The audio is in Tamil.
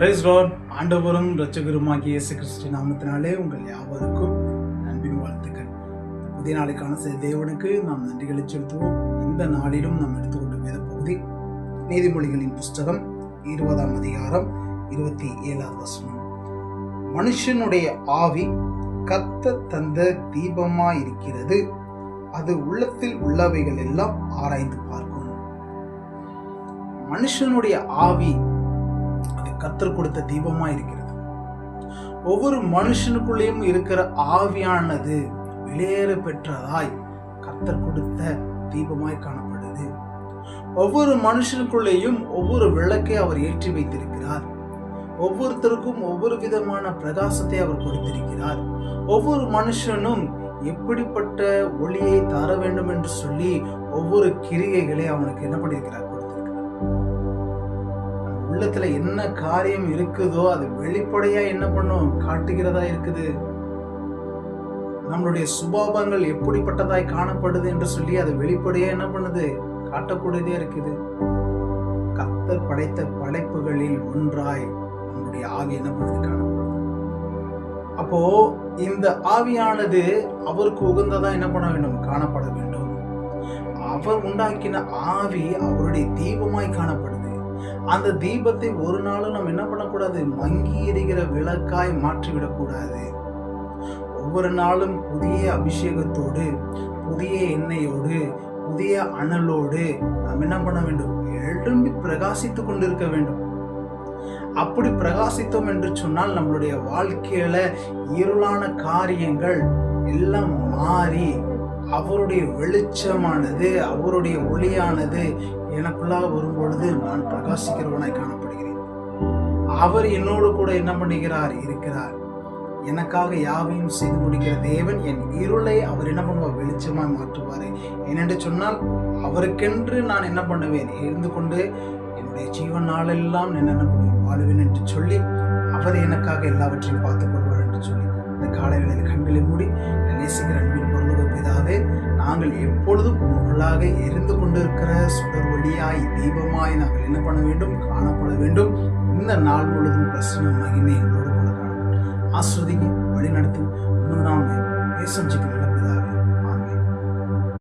Price Lord. ஆண்டவரும் இரட்சகருமாகிய இயேசு கிறிஸ்து நாமத்தினாலே உங்கள் யாவருக்கும் அன்பின் வாழ்த்துக்கள். புதிய நாளைக்கான தேவனுக்கு நாம் நன்றிகளை செலுத்துவோம். இந்த நாளிலும் நாம் எடுத்துக்கொண்ட வேத பகுதி நீதிமொழிகளின் புஸ்தகம் 20ஆம் அதிகாரம் 27ஆவது வசனம். மனுஷனுடைய ஆவி கர்த்தர் தந்த தீபமாயிருக்கிறது, அது உள்ளத்தில் உள்ளவைகள் எல்லாம் ஆராய்ந்து பார்க்கும். மனுஷனுடைய ஆவி அது கர்த்தர் கொடுத்த தீபமா இருக்கிறது. ஒவ்வொரு மனுஷனுக்குள்ளேயும் இருக்கிற ஆவியானது வெளியேற பெற்றதாய் கர்த்தர் கொடுத்த தீபமாய் காணப்படுது. ஒவ்வொரு மனுஷனுக்குள்ளேயும் ஒவ்வொரு விளக்கை அவர் ஏற்றி வைத்திருக்கிறார். ஒவ்வொருத்தருக்கும் ஒவ்வொரு விதமான பிரகாசத்தை அவர் கொடுத்திருக்கிறார். ஒவ்வொரு மனுஷனும் எப்படிப்பட்ட ஒளியை தர வேண்டும் என்று சொல்லி ஒவ்வொரு கிரியைகளை அவனுக்கு என்ன பண்ணியிருக்கிறார், உள்ளத்துல என்ன காரியம் இருக்குதோ அது வெளிப்படையா என்ன பண்ணும், காட்டுகிறதா இருக்குது. நம்மளுடைய சுபாவங்கள் எப்படிப்பட்டதாய் காணப்படுது என்று சொல்லி அது வெளிப்படையா என்ன பண்ணுது, காட்டக்கூடியதே இருக்குது. கர்த்தர் படைத்த படைப்புகளில் ஒன்றாய் நம்முடைய ஆவி என்ன பண்ணுது, காணப்படுது. அப்போ இந்த ஆவியானது அவருக்கு உகந்ததா என்ன பண்ண வேண்டும், காணப்பட வேண்டும். அவர் உண்டாக்கின ஆவி அவருடைய தீபமாய் காணப்படுது. அந்த தீபத்தை ஒரு நாளும் நம்ம என்ன பண்ணக்கூடாது, மங்கி எரிகிற விளக்காய் மாற்றிவிடக்கூடாது. ஒவ்வொரு நாளும் புதிய அபிஷேகத்தோடு, புதிய எண்ணெயோடு, புதிய அனலோடு நாம் என்ன பண்ண வேண்டும், எழும்பி பிரகாசித்துக் கொண்டிருக்க வேண்டும். அப்படி பிரகாசித்தோம் என்று சொன்னால் நம்மளுடைய வாழ்க்கையில இருளான காரியங்கள் எல்லாம் மாறி அவருடைய வெளிச்சமானது, அவருடைய ஒளியானது எனக்குள்ளாக வரும்பொழுது நான் பிரகாசிக்கிறவனாய் காணப்படுகிறேன். அவர் என்னோடு கூட என்ன பண்ணுகிறார், இருக்கிறார். எனக்காக யாவையும் செய்து முடிக்கிற தேவன் என் இருளை அவர் என்ன பண்ணுவார், வெளிச்சமாய் மாற்றுவார். ஏனென்று சொன்னால் அவருக்கென்று நான் என்ன பண்ணுவேன், இருந்து கொண்டு என்னுடைய ஜீவன் நாளெல்லாம் என்ன பண்ணுவேன், வாழுவேன் என்று சொல்லி அவர் எனக்காக எல்லாவற்றையும் பார்த்துக் கொள்வார் என்று சொல்லி இந்த காலைகளில் கண்களை மூடி நேசிக்கிற அன்பின் பரலோக பிதாவே, நாங்கள் எப்பொழுதும் உங்களாக எரிந்து கொண்டிருக்கிற சுடர் ஒளியாய் தீபமாய் நாங்கள் என்ன பண்ண வேண்டும், காணப்பட வேண்டும். இந்த நாள் முழுவதும் பிரசன்ன மகிமை எங்களோடு கூட காணும். ஆஸ்வதிக்கு வழி நடத்தும். நாம் பேசும்